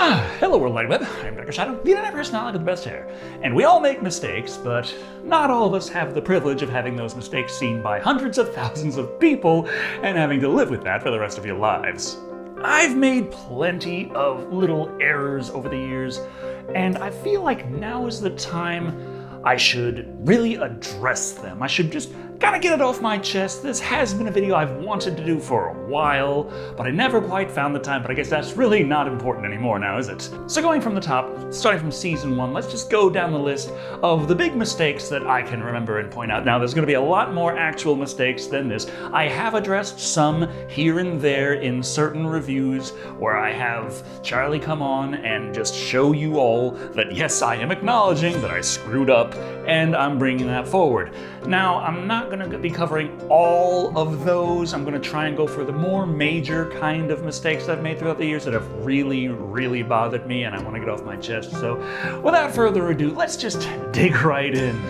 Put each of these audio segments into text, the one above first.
Hello World Wide Web, I'm Dr. Shado, the internet personality with the best hair. And we all make mistakes, but not all of us have the privilege of having those mistakes seen by hundreds of thousands of people and having to live with that for the rest of your lives. I've made plenty of little errors over the years, and I feel like now is the time I should really address them. I should just kind of get it off my chest. This has been a video I've wanted to do for a while, but I never quite found the time, but I guess that's really not important anymore now, is it? So going from the top, starting from season 1, let's just go down the list of the big mistakes that I can remember and point out. Now, there's going to be a lot more actual mistakes than this. I have addressed some here and there in certain reviews where I have Charlie come on and just show you all that yes, I am acknowledging that I screwed up and I'm bringing that forward. Now, I'm not going to be covering all of those. I'm going to try and go for the more major kind of mistakes I've made throughout the years that have really, really bothered me and I want to get off my chest. So without further ado, let's just dig right in.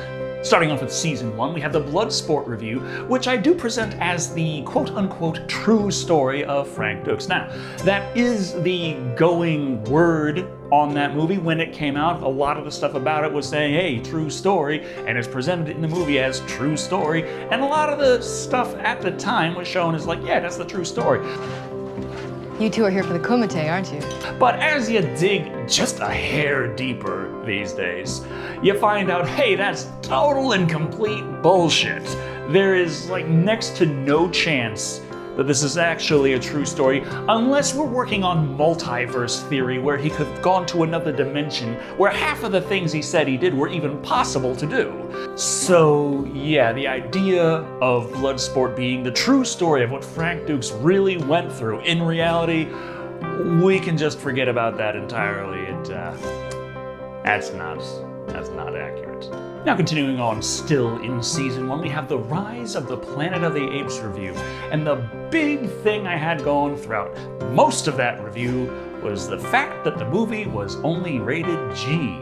Starting off with season 1, we have the Bloodsport review, which I do present as the quote-unquote true story of Frank Dux. Now, that is the going word on that movie when it came out. A lot of the stuff about it was saying, hey, true story, and it's presented in the movie as true story, and a lot of the stuff at the time was shown as like, yeah, that's the true story. You two are here for the kumite, aren't you? But as you dig just a hair deeper these days, you find out, hey, that's total and complete bullshit. There is like next to no chance that this is actually a true story, unless we're working on multiverse theory, where he could have gone to another dimension where half of the things he said he did were even possible to do. So yeah, the idea of Bloodsport being the true story of what Frank Dux really went through, in reality, we can just forget about that entirely. That's not accurate. Now continuing on still in season 1, we have the Rise of the Planet of the Apes review. And the big thing I had going throughout most of that review was the fact that the movie was only rated G.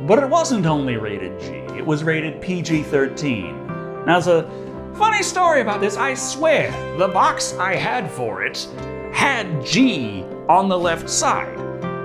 But it wasn't only rated G, it was rated PG-13. Now, there's a funny story about this. I swear, the box I had for it had G on the left side,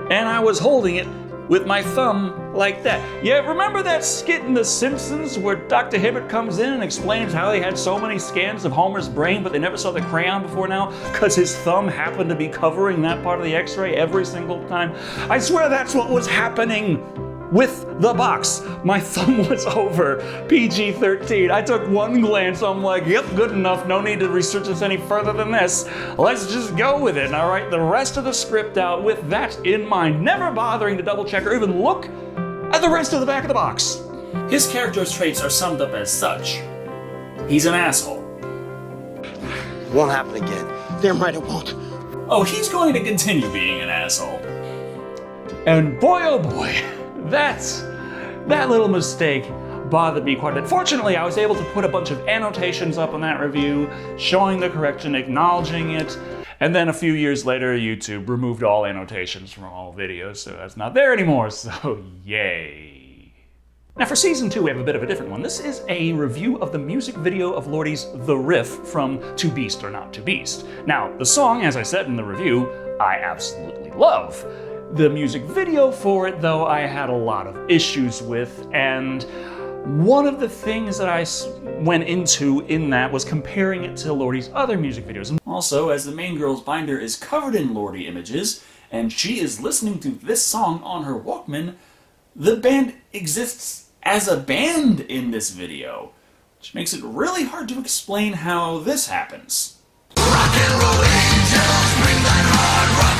and I was holding it with my thumb like that. Yeah, remember that skit in The Simpsons where Dr. Hibbert comes in and explains how they had so many scans of Homer's brain but they never saw the crayon before now because his thumb happened to be covering that part of the x-ray every single time? I swear that's what was happening with the box. My thumb was over PG-13. I took one glance, I'm like, yep, good enough, no need to research this any further than this. Let's just go with it, and I write the rest of the script out with that in mind, never bothering to double check or even look at the rest of the back of the box. His character's traits are summed up as such. He's an asshole. Won't happen again. Damn right it won't. Oh, he's going to continue being an asshole. And boy, oh boy, that little mistake bothered me quite a bit. Fortunately, I was able to put a bunch of annotations up on that review, showing the correction, acknowledging it, and then a few years later, YouTube removed all annotations from all videos, so that's not there anymore, so yay. Now for season 2, we have a bit of a different one. This is a review of the music video of Lordi's The Riff from To Beast or Not to Beast. Now, the song, as I said in the review, I absolutely love. The music video for it, though, I had a lot of issues with, and one of the things that I went into in that was comparing it to Lordi's other music videos. And also, as the main girl's binder is covered in Lordi images, and she is listening to this song on her Walkman, the band exists as a band in this video, which makes it really hard to explain how this happens. Rock and roll angels, bring that hard rock,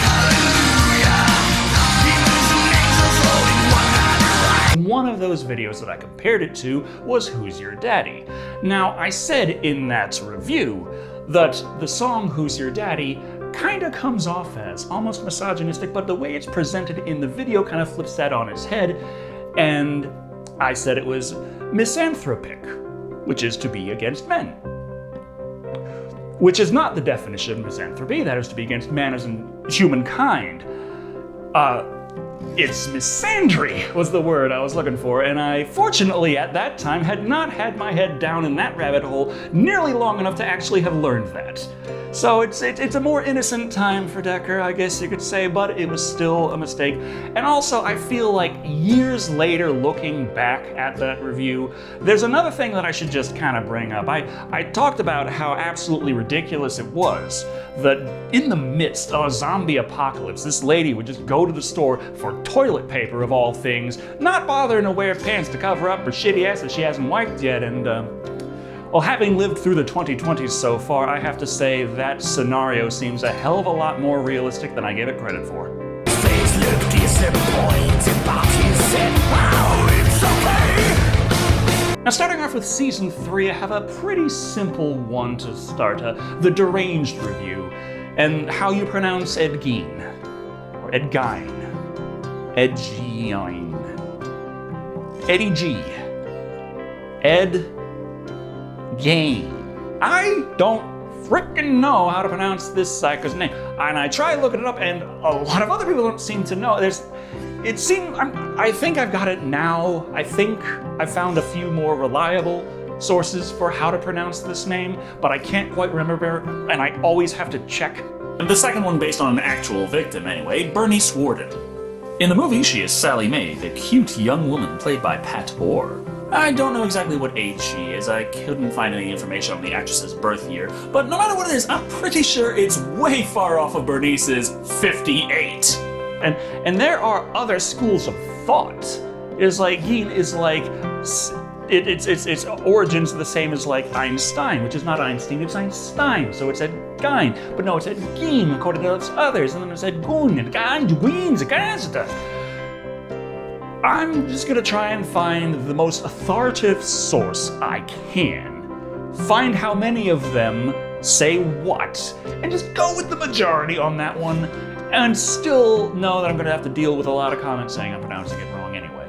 one of those videos that I compared it to was Who's Your Daddy? Now, I said in that review that the song Who's Your Daddy kinda comes off as almost misogynistic, but the way it's presented in the video kind of flips that on its head, and I said it was misanthropic, which is to be against men. Which is not the definition of misanthropy, that is to be against man as in humankind. It's misandry was the word I was looking for, and I fortunately at that time had not had my head down in that rabbit hole nearly long enough to actually have learned that. So it's a more innocent time for Decker, I guess you could say, but it was still a mistake. And also, I feel like years later, looking back at that review, there's another thing that I should just kind of bring up. I talked about how absolutely ridiculous it was that in the midst of a zombie apocalypse, this lady would just go to the store for toilet paper of all things, not bothering to wear pants to cover up her shitty ass that she hasn't wiped yet, and well, having lived through the 2020s so far, I have to say that scenario seems a hell of a lot more realistic than I gave it credit for. Face look disappointed, but he said, "Oh, it's okay." Now, starting off with Season 3, I have a pretty simple one to start, the Deranged review, and how you pronounce Ed Gein, or Ed Gein, Ed Gein, Eddie G, Ed Gein. I don't frickin' know how to pronounce this psycho's name, and I tried looking it up, and a lot of other people don't seem to know. I think I've got it now. I think I found a few more reliable sources for how to pronounce this name, but I can't quite remember, and I always have to check. The second one based on an actual victim anyway, Bernice Worden. In the movie, she is Sally Mae, the cute young woman played by Pat Orr. I don't know exactly what age she is, I couldn't find any information on the actress's birth year, but no matter what it is, I'm pretty sure it's way far off of Bernice's 58. And there are other schools of thought. It's like, Gein is like, its origins are the same as like Einstein, which is not Einstein, it's Einstein, so it's Ed Gein. But no, it's Ed Gein according to others, and then it's Ed Gun, and Gein, I'm just gonna try and find the most authoritative source I can, find how many of them say what, and just go with the majority on that one, and still know that I'm gonna have to deal with a lot of comments saying I'm pronouncing it wrong anyway.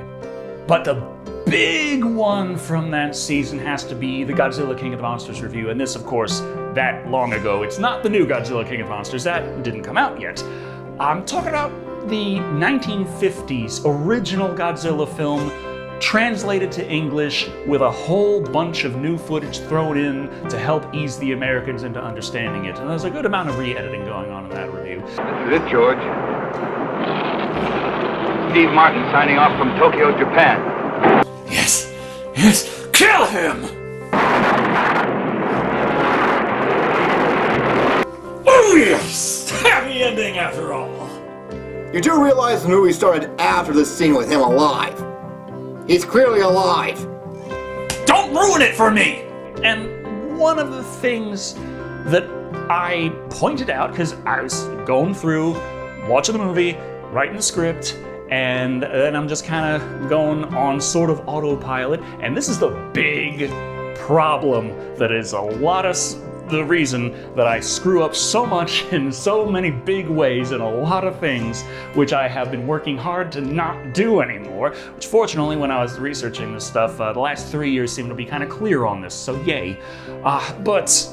But the big one from that season has to be the Godzilla King of the Monsters review, and this, of course, that long ago. It's not the new Godzilla King of the Monsters, that didn't come out yet. I'm talking about the 1950s original Godzilla film, translated to English with a whole bunch of new footage thrown in to help ease the Americans into understanding it. And there's a good amount of re-editing going on in that review. This is it, George. Steve Martin signing off from Tokyo, Japan. Yes, kill him! Oh yes! Happy ending after all! You do realize the movie started after the scene with him alive. He's clearly alive. Don't ruin it for me! And one of the things that I pointed out, because I was going through, watching the movie, writing the script, and then I'm just kind of going on sort of autopilot, and this is the big problem that is a lot of the reason that I screw up so much in so many big ways in a lot of things, which I have been working hard to not do anymore, which fortunately when I was researching this stuff, the last 3 years seem to be kind of clear on this, so yay. But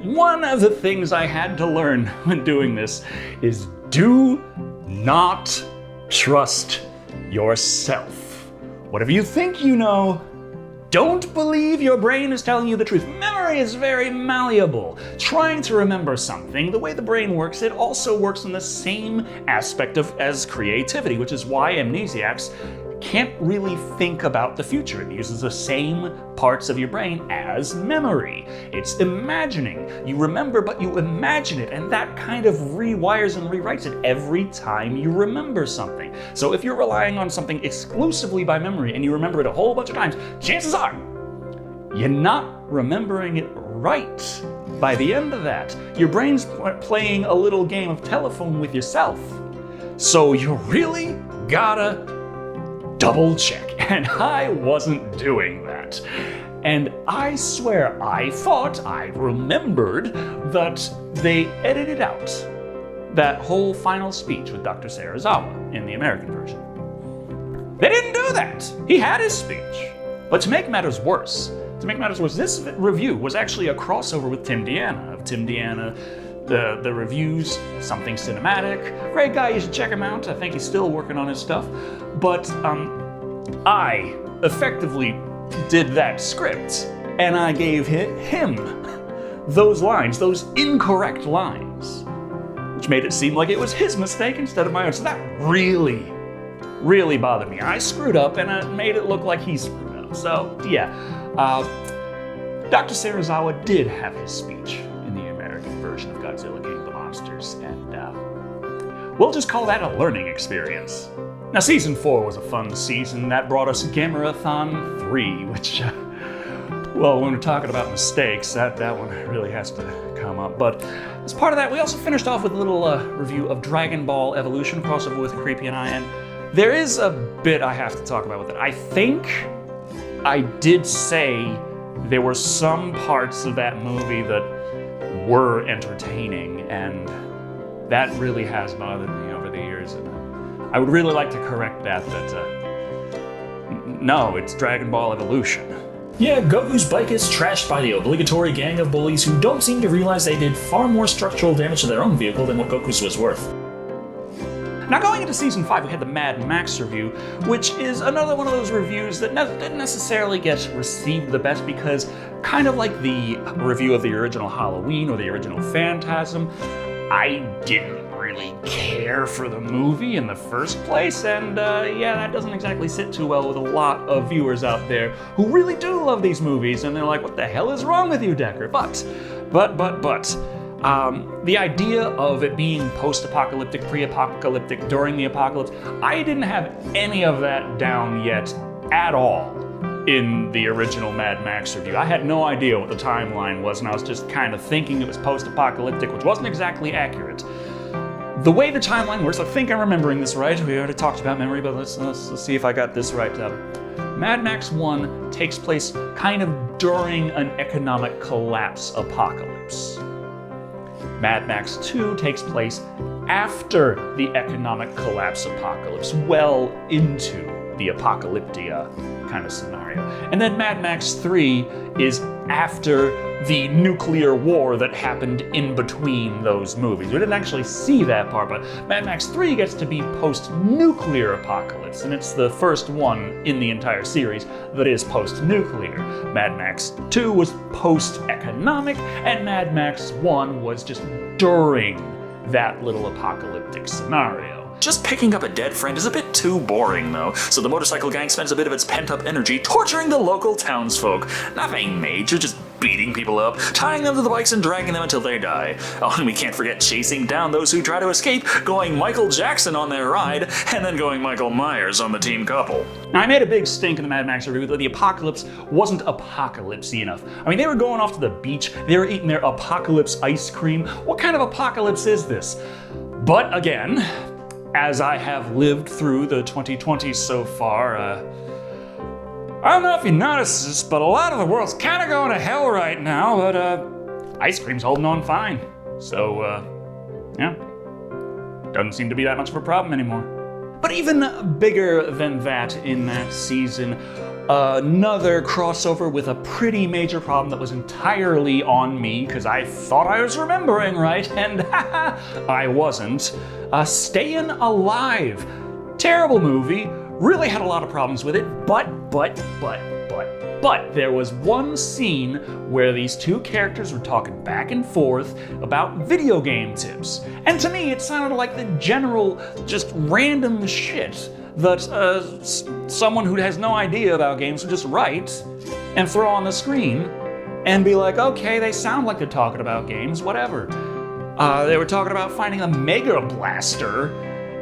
one of the things I had to learn when doing this is do not trust yourself. Whatever you think you know, don't believe your brain is telling you the truth. Memory is very malleable. Trying to remember something, the way the brain works, it also works in the same aspect as creativity, which is why amnesiacs can't really think about the future. It uses the same parts of your brain as memory. It's imagining. You remember, but you imagine it, and that kind of rewires and rewrites it every time you remember something. So if you're relying on something exclusively by memory and you remember it a whole bunch of times, chances are you're not remembering it right. By the end of that, your brain's playing a little game of telephone with yourself. So you really gotta double check, and I wasn't doing that. And I swear I thought I remembered that they edited out that whole final speech with Dr. Serizawa in the American version. They didn't do that. He had his speech. But to make matters worse, this review was actually a crossover with Tim Deanna, of Tim Deanna The reviews, something cinematic. Great guy, you should check him out. I think he's still working on his stuff. But I effectively did that script, and I gave him those lines, those incorrect lines, which made it seem like it was his mistake instead of my own. So that really, really bothered me. I screwed up, and it made it look like he screwed up. So yeah, Dr. Serizawa did have his speech in the American version of Godzilla King of the Monsters, and we'll just call that a learning experience. Now, Season 4 was a fun season. That brought us Gamerathon 3, which, well, when we're talking about mistakes, that one really has to come up. But as part of that, we also finished off with a little review of Dragonball Evolution, crossover with Creepy and I, and there is a bit I have to talk about with it. I think I did say there were some parts of that movie that were entertaining, and that really has bothered me over the years. And I would really like to correct that no, it's Dragon Ball Evolution. Yeah, Goku's bike is trashed by the obligatory gang of bullies who don't seem to realize they did far more structural damage to their own vehicle than what Goku's was worth. Now, going into Season 5, we had the Mad Max review, which is another one of those reviews that didn't necessarily get received the best because, kind of like the review of the original Halloween or the original Phantasm, I didn't really care for the movie in the first place, and yeah, that doesn't exactly sit too well with a lot of viewers out there who really do love these movies, and they're like, what the hell is wrong with you, Decker? But, the idea of it being post-apocalyptic, pre-apocalyptic, during the apocalypse, I didn't have any of that down yet at all in the original Mad Max review. I had no idea what the timeline was, and I was just kind of thinking it was post-apocalyptic, which wasn't exactly accurate. The way the timeline works, I think I'm remembering this right. We already talked about memory, but let's see if I got this right. Mad Max 1 takes place kind of during an economic collapse apocalypse. Mad Max 2 takes place after the economic collapse apocalypse, well into the apocalyptia kind of scenario. And then Mad Max 3 is after the nuclear war that happened in between those movies. We didn't actually see that part, but Mad Max 3 gets to be post-nuclear apocalypse, and it's the first one in the entire series that is post-nuclear. Mad Max 2 was post-economic, and Mad Max 1 was just during that little apocalyptic scenario. Just picking up a dead friend is a bit too boring, though, so the motorcycle gang spends a bit of its pent-up energy torturing the local townsfolk. Nothing major, just beating people up, tying them to the bikes and dragging them until they die. Oh, and we can't forget chasing down those who try to escape, going Michael Jackson on their ride, and then going Michael Myers on the teen couple. Now, I made a big stink in the Mad Max review that the apocalypse wasn't apocalypsy enough. I mean, they were going off to the beach, they were eating their apocalypse ice cream. What kind of apocalypse is this? But again, as I have lived through the 2020s so far, I don't know if you noticed this, but a lot of the world's kind of going to hell right now, but ice cream's holding on fine. So, yeah, doesn't seem to be that much of a problem anymore. But even bigger than that in that season, another crossover with a pretty major problem that was entirely on me, because I thought I was remembering right, and I wasn't. Staying Alive. Terrible movie, really had a lot of problems with it, but there was one scene where these two characters were talking back and forth about video game tips. And to me, it sounded like the general, just random shit that someone who has no idea about games would just write and throw on the screen and be like, okay, they sound like they're talking about games, whatever. They were talking about finding a Mega Blaster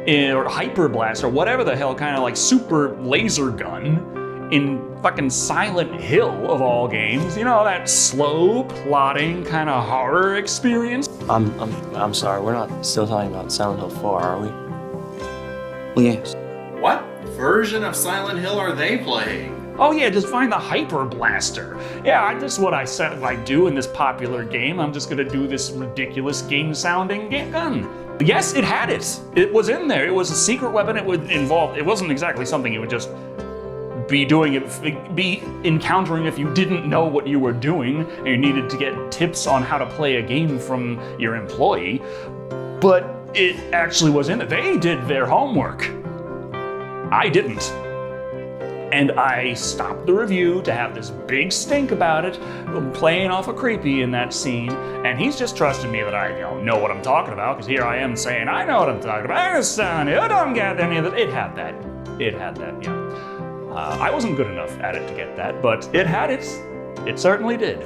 or Hyper Blaster, whatever the hell, kind of like super laser gun in fucking Silent Hill of all games. You know, that slow plotting kind of horror experience. I'm sorry, we're not still talking about Silent Hill 4, are we? Well, yes. What version of Silent Hill are they playing? Oh yeah, just find the Hyper Blaster. Yeah, that's what I said I do in this popular game. I'm just gonna do this ridiculous game-sounding gun. Yes, it had it. It was in there. It was a secret weapon. It would involve. It wasn't exactly something you would just be encountering if you didn't know what you were doing and you needed to get tips on how to play a game from your employee. But it actually was in it. They did their homework. I didn't. And I stopped the review to have this big stink about it, playing off a creepy in that scene, and he's just trusting me that I know what I'm talking about, because here I am saying, I know what I'm talking about, son, you don't get any of it. It had that, yeah. I wasn't good enough at it to get that, but it had it. It certainly did.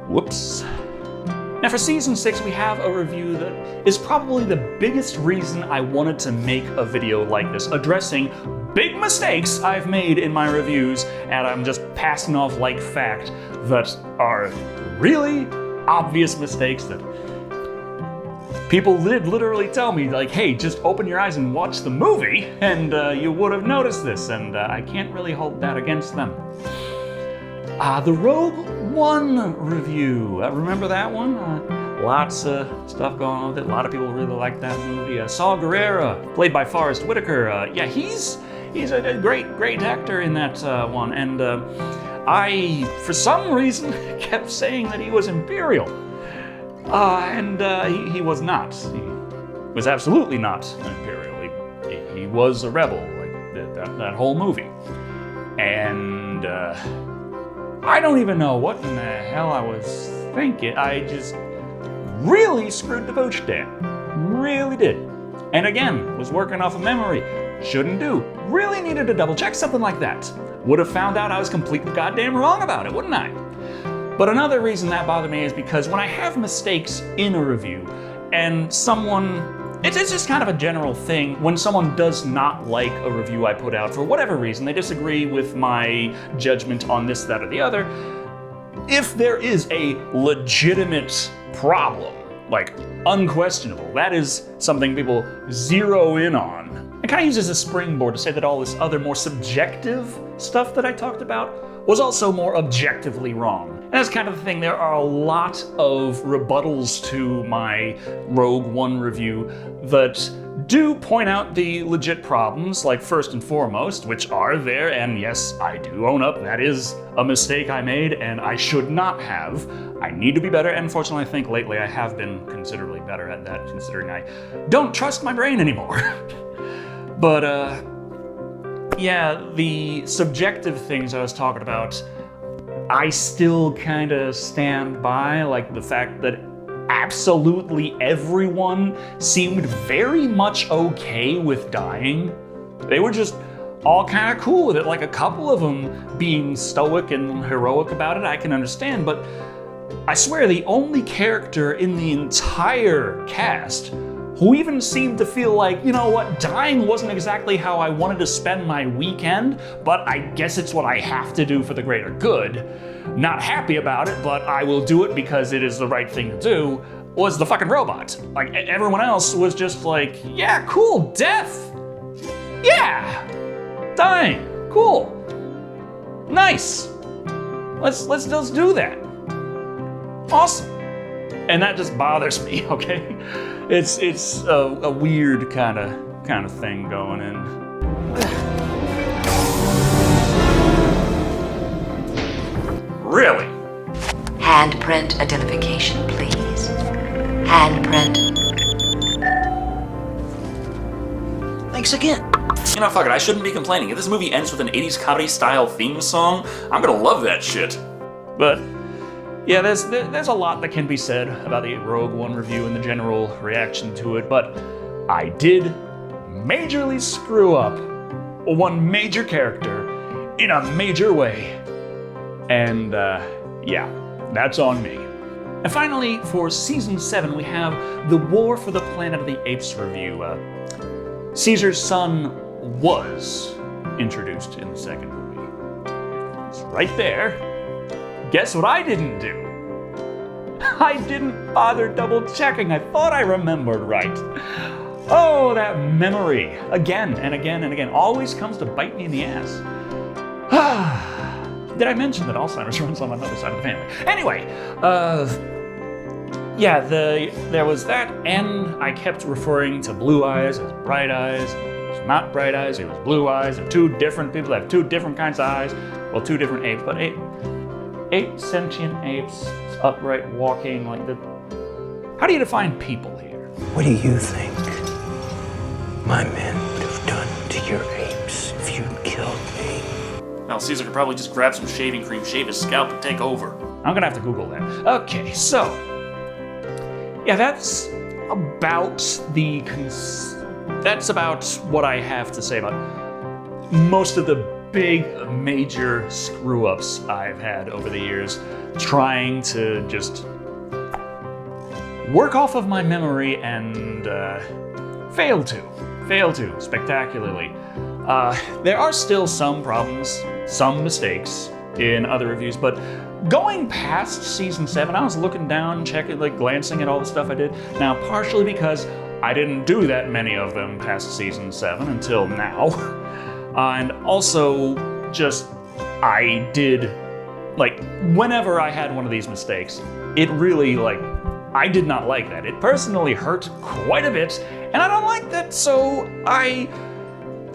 Whoops. Now for season 6, we have a review that is probably the biggest reason I wanted to make a video like this, addressing big mistakes I've made in my reviews, and I'm just passing off like fact that are really obvious mistakes that people did literally tell me, like, hey, just open your eyes and watch the movie, and you would have noticed this, and I can't really hold that against them. The Rogue One review. Remember that one? Lots of stuff going on with it. A lot of people really like that movie. Saul Guerrero, played by Forrest Whitaker. Yeah, he's a great actor in that one. And I, for some reason, kept saying that he was Imperial. And he was not. He was absolutely not an Imperial. He was a rebel, like that whole movie. And I don't even know what in the hell I was thinking. I just really screwed the pooch there. Really did. And again, was working off of memory. Shouldn't do. Really needed to double check something like that. Would have found out I was completely goddamn wrong about it, wouldn't I? But another reason that bothered me is because when I have mistakes in a review and someone, it's just kind of a general thing, when someone does not like a review I put out for whatever reason, they disagree with my judgment on this, that, or the other, if there is a legitimate problem, like unquestionable, that is something people zero in on. I kind of use as a springboard to say that all this other more subjective stuff that I talked about was also more objectively wrong. And that's kind of the thing, there are a lot of rebuttals to my Rogue One review that do point out the legit problems, like first and foremost, which are there, and yes, I do own up, that is a mistake I made, and I should not have. I need to be better, and fortunately I think lately I have been considerably better at that, considering I don't trust my brain anymore. But, yeah, the subjective things I was talking about, I still kind of stand by, like the fact that absolutely everyone seemed very much okay with dying. They were just all kind of cool with it, like a couple of them being stoic and heroic about it, I can understand, but I swear the only character in the entire cast who even seemed to feel like, you know what, dying wasn't exactly how I wanted to spend my weekend, but I guess it's what I have to do for the greater good. Not happy about it, but I will do it because it is the right thing to do, was the fucking robot. Like, everyone else was just like, yeah, cool, death. Yeah, dying, cool, nice. Let's do that. Awesome. And that just bothers me, okay? It's a weird kind of thing going in. Really? Handprint identification, please. Handprint. Thanks again. You know, fuck it, I shouldn't be complaining. If this movie ends with an 80s comedy style theme song, I'm gonna love that shit. But yeah, there's a lot that can be said about the Rogue One review and the general reaction to it, but I did majorly screw up one major character in a major way. And yeah, that's on me. And finally, for season 7, we have the War for the Planet of the Apes review. Caesar's son was introduced in the second movie. It's right there. Guess what I didn't do? I didn't bother double checking. I thought I remembered right. Oh, that memory. Again and again and again. Always comes to bite me in the ass. Did I mention that Alzheimer's runs on another side of the family? Anyway, yeah, there was that, and I kept referring to Blue Eyes as Bright Eyes, as not bright eyes, it was blue eyes, and two different people that have two different kinds of eyes. Well, two different apes, but eight sentient apes, upright walking, like the... How do you define people here? What do you think my men would have done to your apes if you'd killed me? Well, Caesar could probably just grab some shaving cream, shave his scalp, and take over. I'm gonna have to Google that. Okay, so... Yeah, that's about the... That's about what I have to say about most of the big, major screw-ups I've had over the years, trying to just work off of my memory and fail to spectacularly. There are still some problems, some mistakes in other reviews, but going past season 7, I was looking down, checking, like glancing at all the stuff I did. Now, partially because I didn't do that many of them past season 7 until now. And also, just, I did, like, whenever I had one of these mistakes, it really, like, I did not like that. It personally hurt quite a bit, and I don't like that, so I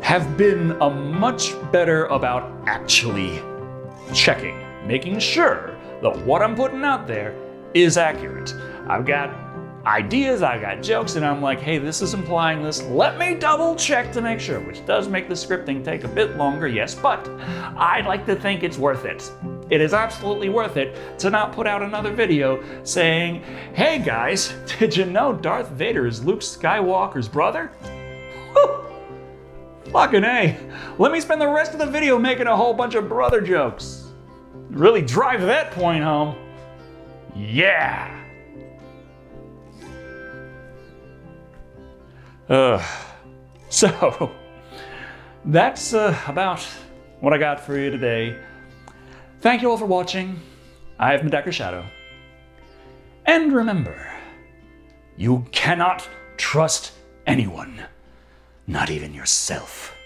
have been a much better about actually checking, making sure that what I'm putting out there is accurate. I've got ideas, I got jokes, and I'm like, hey, this is implying this. Let me double check to make sure, which does make the scripting take a bit longer, yes, but I'd like to think it's worth it. It is absolutely worth it to not put out another video saying, hey guys, did you know Darth Vader is Luke Skywalker's brother? Whew. Fucking A. Let me spend the rest of the video making a whole bunch of brother jokes. Really drive that point home. Yeah. So, that's about what I got for you today. Thank you all for watching. I've been Dr. Shado. And remember, you cannot trust anyone, not even yourself.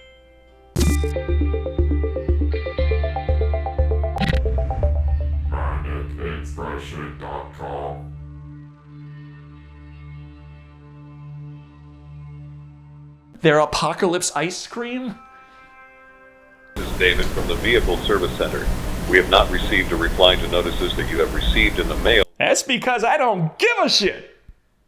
Their apocalypse ice cream? This is David from the Vehicle Service Center. We have not received a reply to notices that you have received in the mail. That's because I don't give a shit.